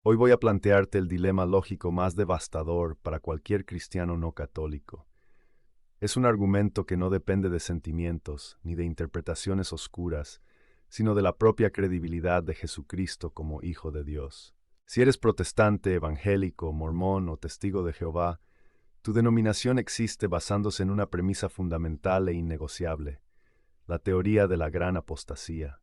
Hoy voy a plantearte el dilema lógico más devastador para cualquier cristiano no católico. Es un argumento que no depende de sentimientos ni de interpretaciones oscuras, sino de la propia credibilidad de Jesucristo como Hijo de Dios. Si eres protestante, evangélico, mormón o testigo de Jehová, tu denominación existe basándose en una premisa fundamental e innegociable: la teoría de la gran apostasía.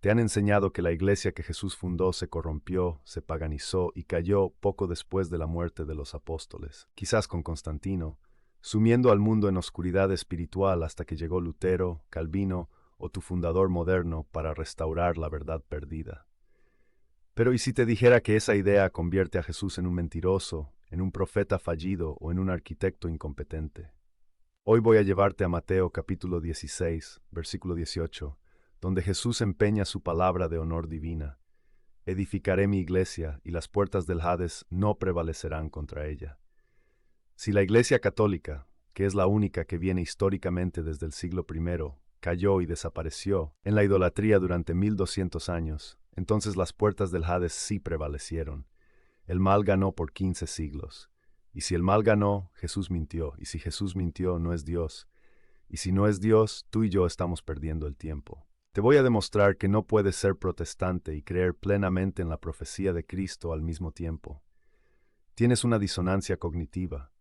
Te han enseñado que la iglesia que Jesús fundó se corrompió, se paganizó y cayó poco después de la muerte de los apóstoles, quizás con Constantino, sumiendo al mundo en oscuridad espiritual hasta que llegó Lutero, Calvino o tu fundador moderno para restaurar la verdad perdida. Pero ¿y si te dijera que esa idea convierte a Jesús en un mentiroso, en un profeta fallido o en un arquitecto incompetente? Hoy voy a llevarte a Mateo capítulo 16, versículo 18, donde Jesús empeña su palabra de honor divina. Edificaré mi iglesia y las puertas del Hades no prevalecerán contra ella. Si la Iglesia Católica, que es la única que viene históricamente desde el siglo I, cayó y desapareció en la idolatría durante 1200 años, entonces las puertas del Hades sí prevalecieron. El mal ganó por 15 siglos. Y si el mal ganó, Jesús mintió. Y si Jesús mintió, no es Dios. Y si no es Dios, tú y yo estamos perdiendo el tiempo. Te voy a demostrar que no puedes ser protestante y creer plenamente en la profecía de Cristo al mismo tiempo. Tienes una disonancia cognitiva.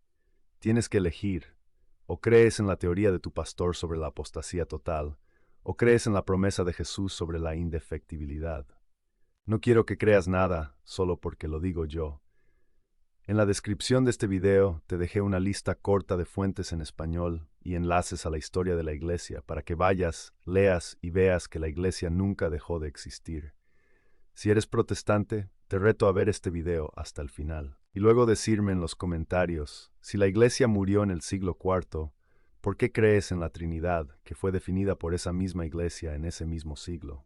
Tienes que elegir. O crees en la teoría de tu pastor sobre la apostasía total, o crees en la promesa de Jesús sobre la indefectibilidad. No quiero que creas nada solo porque lo digo yo. En la descripción de este video te dejé una lista corta de fuentes en español y enlaces a la historia de la Iglesia para que vayas, leas y veas que la Iglesia nunca dejó de existir. Si eres protestante, te reto a ver este video hasta el final y luego decirme en los comentarios: si la Iglesia murió en el siglo IV, ¿por qué crees en la Trinidad, que fue definida por esa misma Iglesia en ese mismo siglo?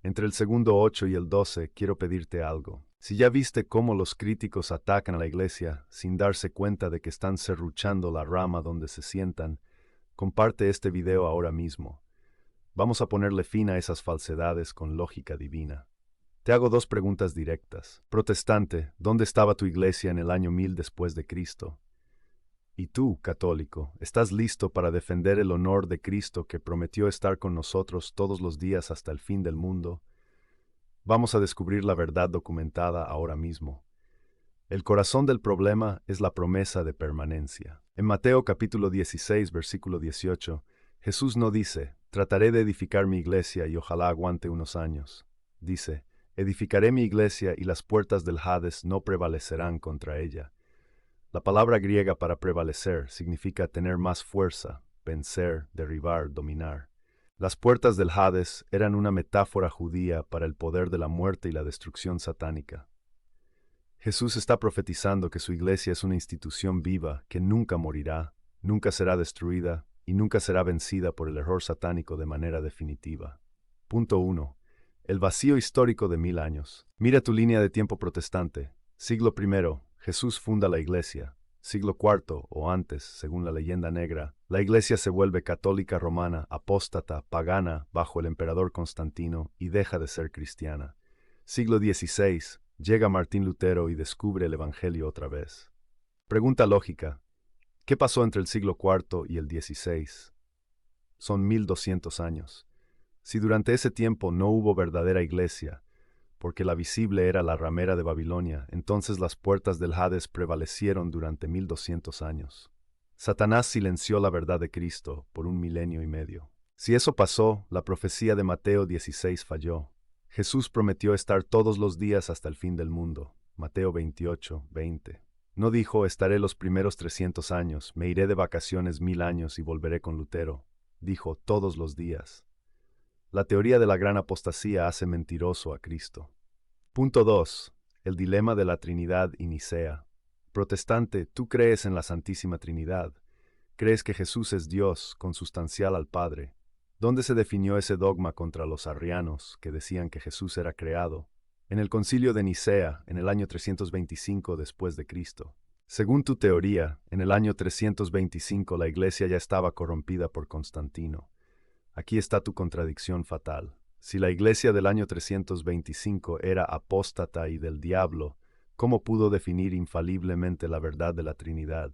Entre el segundo 8 y el 12 quiero pedirte algo. Si ya viste cómo los críticos atacan a la Iglesia sin darse cuenta de que están serruchando la rama donde se sientan, comparte este video ahora mismo. Vamos a ponerle fin a esas falsedades con lógica divina. Te hago dos preguntas directas. Protestante, ¿dónde estaba tu iglesia en el año 1000 después de Cristo? Y tú, católico, ¿estás listo para defender el honor de Cristo que prometió estar con nosotros todos los días hasta el fin del mundo? Vamos a descubrir la verdad documentada ahora mismo. El corazón del problema es la promesa de permanencia. En Mateo capítulo 16, versículo 18, Jesús no dice: trataré de edificar mi iglesia y ojalá aguante unos años. Dice: edificaré mi iglesia y las puertas del Hades no prevalecerán contra ella. La palabra griega para prevalecer significa tener más fuerza, vencer, derribar, dominar. Las puertas del Hades eran una metáfora judía para el poder de la muerte y la destrucción satánica. Jesús está profetizando que su iglesia es una institución viva que nunca morirá, nunca será destruida y nunca será vencida por el error satánico de manera definitiva. Punto 1. El vacío histórico de 1000 años. Mira tu línea de tiempo protestante. Siglo I, Jesús funda la iglesia. Siglo IV o antes, según la leyenda negra, la iglesia se vuelve católica romana, apóstata, pagana, bajo el emperador Constantino y deja de ser cristiana. Siglo XVI, llega Martín Lutero y descubre el Evangelio otra vez. Pregunta lógica: ¿qué pasó entre el siglo IV y el XVI? Son 1200 años. Si durante ese tiempo no hubo verdadera iglesia, porque la visible era la ramera de Babilonia, entonces las puertas del Hades prevalecieron durante 1200 años. Satanás silenció la verdad de Cristo por 1,5 milenios. Si eso pasó, la profecía de Mateo 16 falló. Jesús prometió estar todos los días hasta el fin del mundo. Mateo 28, 20. No dijo: estaré los primeros 300 años, me iré de vacaciones 1000 años y volveré con Lutero. Dijo: todos los días. La teoría de la gran apostasía hace mentiroso a Cristo. Punto 2. El dilema de la Trinidad y Nicea. Protestante, tú crees en la Santísima Trinidad. Crees que Jesús es Dios, consustancial al Padre. ¿Dónde se definió ese dogma contra los arrianos, que decían que Jesús era creado? En el Concilio de Nicea, en el año 325 después de Cristo. Según tu teoría, en el año 325 la Iglesia ya estaba corrompida por Constantino. Aquí está tu contradicción fatal. Si la iglesia del año 325 era apóstata y del diablo, ¿cómo pudo definir infaliblemente la verdad de la Trinidad?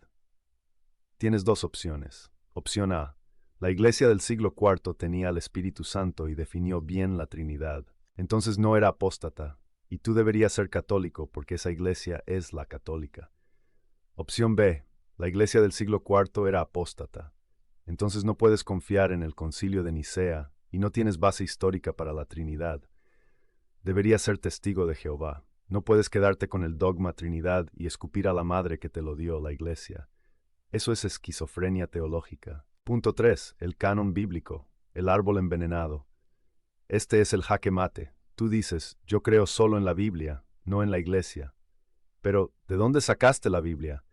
Tienes dos opciones. Opción A. La iglesia del siglo IV tenía al Espíritu Santo y definió bien la Trinidad. Entonces no era apóstata, y tú deberías ser católico porque esa iglesia es la católica. Opción B. La iglesia del siglo IV era apóstata. Entonces no puedes confiar en el Concilio de Nicea y no tienes base histórica para la Trinidad. Deberías ser testigo de Jehová. No puedes quedarte con el dogma Trinidad y escupir a la madre que te lo dio la iglesia. Eso es esquizofrenia teológica. Punto 3. El canon bíblico. El árbol envenenado. Este es el jaque mate. Tú dices, yo creo solo en la Biblia, no en la iglesia. Pero, ¿de dónde sacaste la Biblia?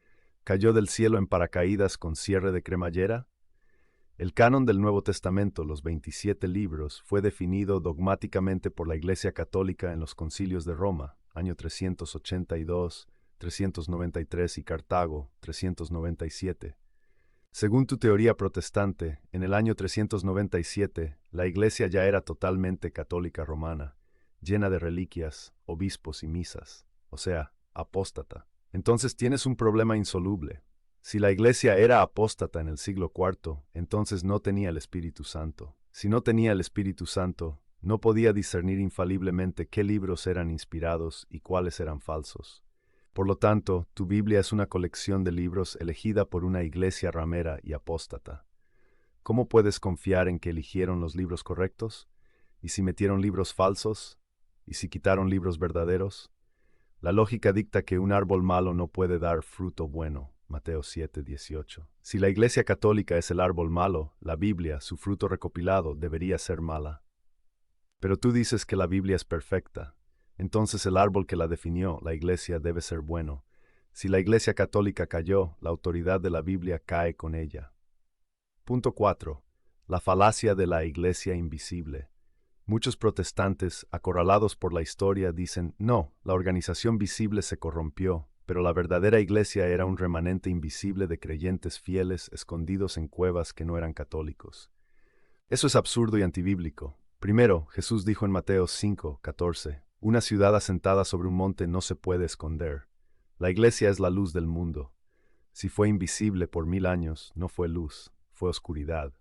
¿Cayó del cielo en paracaídas con cierre de cremallera? El canon del Nuevo Testamento, los 27 libros, fue definido dogmáticamente por la Iglesia Católica en los concilios de Roma, año 382, 393 y Cartago, 397. Según tu teoría protestante, en el año 397, la Iglesia ya era totalmente católica romana, llena de reliquias, obispos y misas, o sea, apóstata. Entonces tienes un problema insoluble. Si la iglesia era apóstata en el siglo IV, entonces no tenía el Espíritu Santo. Si no tenía el Espíritu Santo, no podía discernir infaliblemente qué libros eran inspirados y cuáles eran falsos. Por lo tanto, tu Biblia es una colección de libros elegida por una iglesia ramera y apóstata. ¿Cómo puedes confiar en que eligieron los libros correctos? ¿Y si metieron libros falsos? ¿Y si quitaron libros verdaderos? La lógica dicta que un árbol malo no puede dar fruto bueno. Mateo 7:18. Si la Iglesia Católica es el árbol malo, la Biblia, su fruto recopilado, debería ser mala. Pero tú dices que la Biblia es perfecta. Entonces el árbol que la definió, la Iglesia, debe ser bueno. Si la Iglesia Católica cayó, la autoridad de la Biblia cae con ella. Punto 4. La falacia de la Iglesia invisible. Muchos protestantes, acorralados por la historia, dicen, no, la organización visible se corrompió, pero la verdadera iglesia era un remanente invisible de creyentes fieles escondidos en cuevas que no eran católicos. Eso es absurdo y antibíblico. Primero, Jesús dijo en Mateo 5:14, una ciudad asentada sobre un monte no se puede esconder. La iglesia es la luz del mundo. Si fue invisible por 1000 años, no fue luz, fue oscuridad.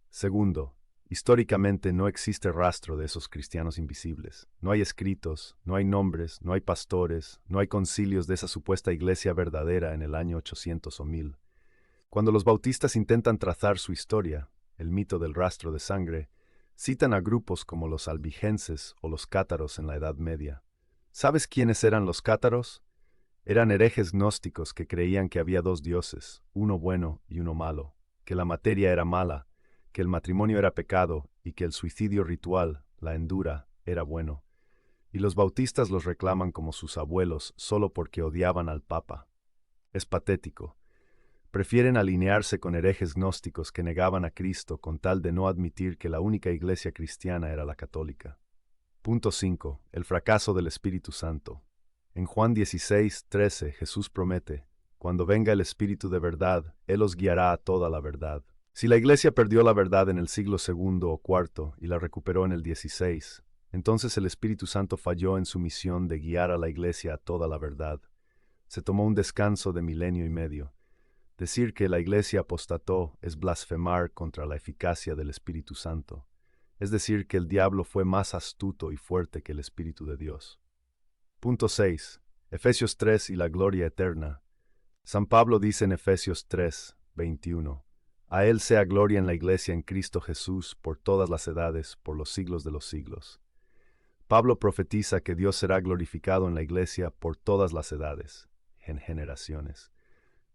Segundo, históricamente no existe rastro de esos cristianos invisibles. No hay escritos, no hay nombres, no hay pastores, no hay concilios de esa supuesta iglesia verdadera en el año 800 o 1000. Cuando los bautistas intentan trazar su historia, el mito del rastro de sangre, citan a grupos como los albigenses o los cátaros en la Edad Media. ¿Sabes quiénes eran los cátaros? Eran herejes gnósticos que creían que había dos dioses, uno bueno y uno malo, que la materia era mala, que el matrimonio era pecado y que el suicidio ritual, la endura, era bueno. Y los bautistas los reclaman como sus abuelos solo porque odiaban al Papa. Es patético. Prefieren alinearse con herejes gnósticos que negaban a Cristo con tal de no admitir que la única iglesia cristiana era la católica. Punto 5. El fracaso del Espíritu Santo. En Juan 16:13 Jesús promete, cuando venga el Espíritu de verdad, Él os guiará a toda la verdad. Si la Iglesia perdió la verdad en el siglo II o IV y la recuperó en el XVI, entonces el Espíritu Santo falló en su misión de guiar a la Iglesia a toda la verdad. Se tomó un descanso de 1,5 años. Decir que la Iglesia apostató es blasfemar contra la eficacia del Espíritu Santo. Es decir, que el diablo fue más astuto y fuerte que el Espíritu de Dios. Punto 6. Efesios 3 y la gloria eterna. San Pablo dice en Efesios 3:21, a Él sea gloria en la Iglesia en Cristo Jesús por todas las edades, por los siglos de los siglos. Pablo profetiza que Dios será glorificado en la Iglesia por todas las edades, en generaciones.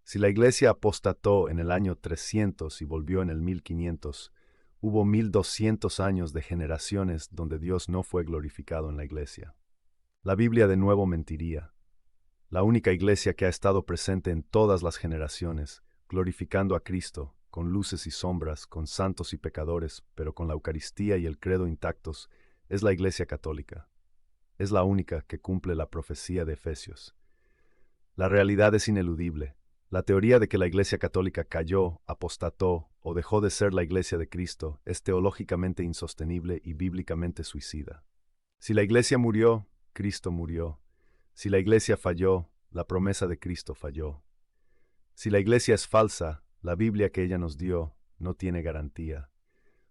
Si la Iglesia apostató en el año 300 y volvió en el 1500, hubo 1200 años de generaciones donde Dios no fue glorificado en la Iglesia. La Biblia de nuevo mentiría. La única Iglesia que ha estado presente en todas las generaciones, glorificando a Cristo, con luces y sombras, con santos y pecadores, pero con la Eucaristía y el credo intactos, es la Iglesia Católica. Es la única que cumple la profecía de Efesios. La realidad es ineludible. La teoría de que la Iglesia Católica cayó, apostató o dejó de ser la Iglesia de Cristo es teológicamente insostenible y bíblicamente suicida. Si la Iglesia murió, Cristo murió. Si la Iglesia falló, la promesa de Cristo falló. Si la Iglesia es falsa, la Biblia que ella nos dio no tiene garantía.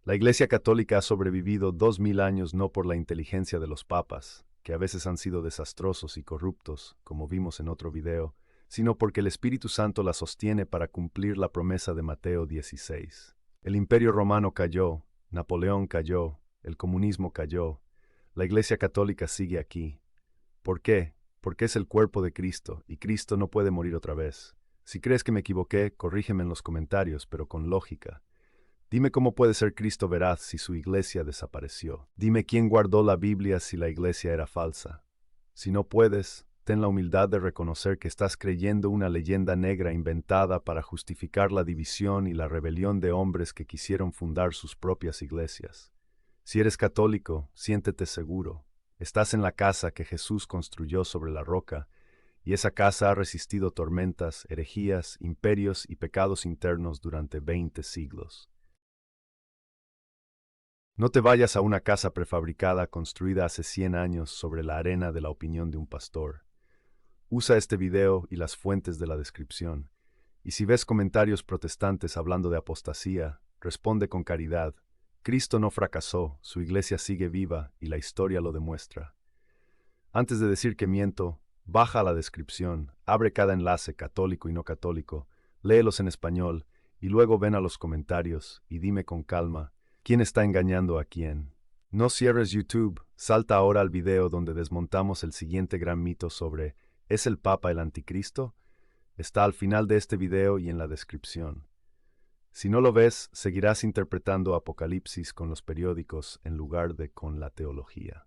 La Iglesia Católica ha sobrevivido 2000 años no por la inteligencia de los papas, que a veces han sido desastrosos y corruptos, como vimos en otro video, sino porque el Espíritu Santo la sostiene para cumplir la promesa de Mateo 16. El Imperio Romano cayó, Napoleón cayó, el comunismo cayó, la Iglesia Católica sigue aquí. ¿Por qué? Porque es el cuerpo de Cristo, y Cristo no puede morir otra vez. Si crees que me equivoqué, corrígeme en los comentarios, pero con lógica. Dime cómo puede ser Cristo veraz si su iglesia desapareció. Dime quién guardó la Biblia si la iglesia era falsa. Si no puedes, ten la humildad de reconocer que estás creyendo una leyenda negra inventada para justificar la división y la rebelión de hombres que quisieron fundar sus propias iglesias. Si eres católico, siéntete seguro. Estás en la casa que Jesús construyó sobre la roca, y esa casa ha resistido tormentas, herejías, imperios y pecados internos durante 20 siglos. No te vayas a una casa prefabricada construida hace 100 años sobre la arena de la opinión de un pastor. Usa este video y las fuentes de la descripción. Y si ves comentarios protestantes hablando de apostasía, responde con caridad. Cristo no fracasó, su iglesia sigue viva y la historia lo demuestra. Antes de decir que miento, baja a la descripción, abre cada enlace católico y no católico, léelos en español y luego ven a los comentarios y dime con calma, ¿quién está engañando a quién? No cierres YouTube, salta ahora al video donde desmontamos el siguiente gran mito sobre ¿es el Papa el Anticristo? Está al final de este video y en la descripción. Si no lo ves, seguirás interpretando Apocalipsis con los periódicos en lugar de con la teología.